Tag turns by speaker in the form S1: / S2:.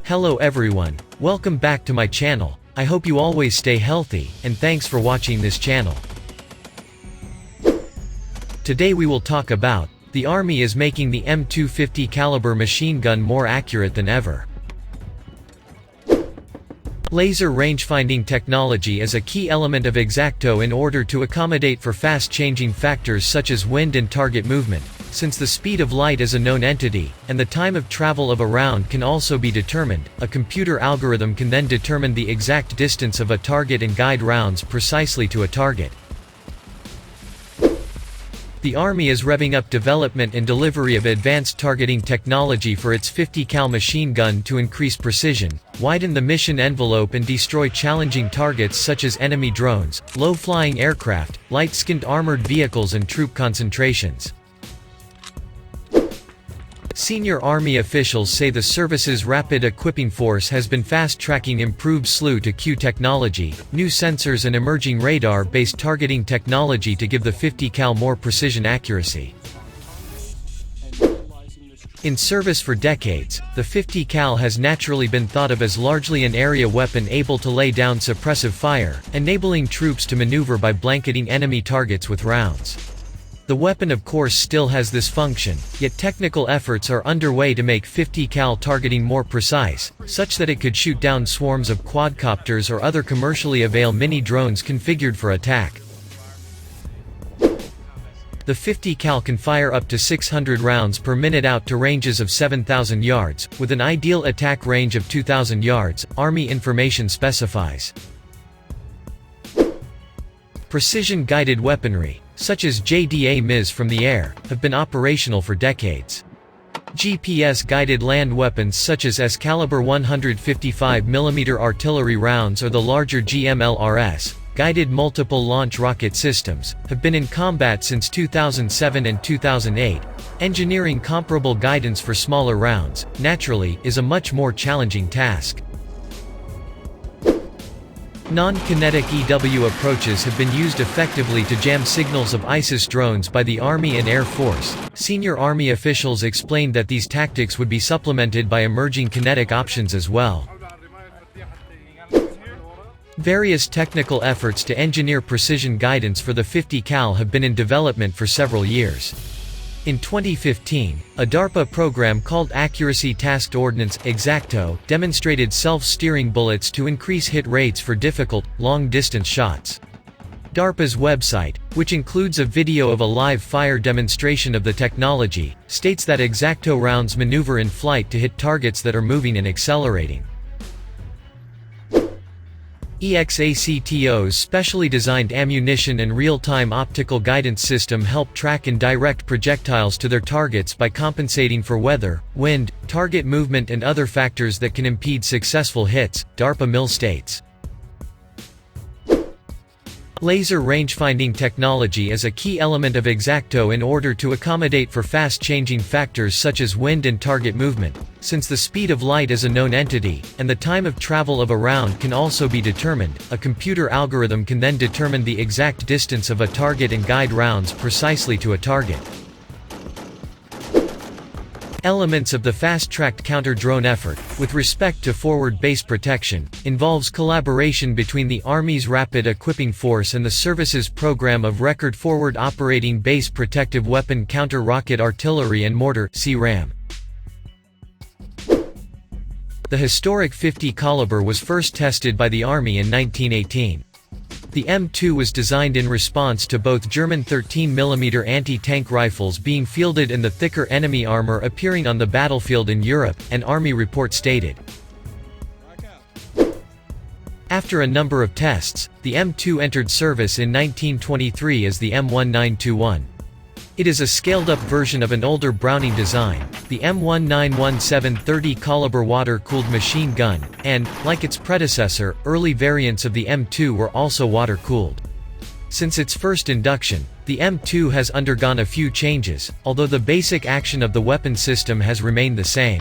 S1: Hello everyone, welcome back to my channel. I hope you always stay healthy, and thanks for watching this channel. Today we will talk about, the Army is making the M2-50 caliber machine gun more accurate than ever. Laser rangefinding technology is a key element of X-Acto in order to accommodate for fast-changing factors such as wind and target movement, since the speed of light is a known entity, and the time of travel of a round can also be determined. A computer algorithm can then determine the exact distance of a target and guide rounds precisely to a target. The Army is revving up development and delivery of advanced targeting technology for its 50 cal machine gun to increase precision, widen the mission envelope and destroy challenging targets such as enemy drones, low-flying aircraft, light-skinned armored vehicles and troop concentrations. Senior Army officials say the service's Rapid Equipping Force has been fast-tracking improved SLU-to-Q technology, new sensors and emerging radar-based targeting technology to give the 50 cal more precision accuracy. In service for decades, the 50 cal has naturally been thought of as largely an area weapon able to lay down suppressive fire, enabling troops to maneuver by blanketing enemy targets with rounds. The weapon of course still has this function, yet technical efforts are underway to make 50 cal targeting more precise, such that it could shoot down swarms of quadcopters or other commercially avail mini drones configured for attack. The 50 cal can fire up to 600 rounds per minute out to ranges of 7,000 yards, with an ideal attack range of 2,000 yards, Army information specifies. Precision-guided weaponry, such as JDA-MIS from the air, have been operational for decades. GPS-guided land weapons such as S-caliber 155mm artillery rounds or the larger GMLRS, guided multiple launch rocket systems, have been in combat since 2007 and 2008. Engineering comparable guidance for smaller rounds, naturally, is a much more challenging task. Non-kinetic EW approaches have been used effectively to jam signals of ISIS drones by the Army and Air Force. Senior Army officials explained that these tactics would be supplemented by emerging kinetic options as well. Various technical efforts to engineer precision guidance for the 50 cal have been in development for several years. In 2015, a DARPA program called Accuracy Tasked Ordnance (X-Acto) demonstrated self-steering bullets to increase hit rates for difficult, long-distance shots. DARPA's website, which includes a video of a live fire demonstration of the technology, states that X-Acto rounds maneuver in flight to hit targets that are moving and accelerating. X-Acto's specially designed ammunition and real-time optical guidance system help track and direct projectiles to their targets by compensating for weather, wind, target movement and other factors that can impede successful hits, DARPA MIL states. Laser rangefinding technology is a key element of X-Acto in order to accommodate for fast-changing factors such as wind and target movement, since the speed of light is a known entity, and the time of travel of a round can also be determined. A computer algorithm can then determine the exact distance of a target and guide rounds precisely to a target. Elements of the fast-tracked counter-drone effort, with respect to forward base protection, involves collaboration between the Army's Rapid Equipping Force and the service's program of Record Forward Operating Base Protective Weapon Counter-Rocket Artillery and Mortar (CRAM). The historic 50 caliber was first tested by the Army in 1918. The M2 was designed in response to both German 13mm anti-tank rifles being fielded and the thicker enemy armor appearing on the battlefield in Europe, an Army report stated. After a number of tests, the M2 entered service in 1923 as the M1921. It is a scaled-up version of an older Browning design, the M1917 30 caliber water-cooled machine gun, and, like its predecessor, early variants of the M2 were also water-cooled. Since its first induction, the M2 has undergone a few changes, although the basic action of the weapon system has remained the same.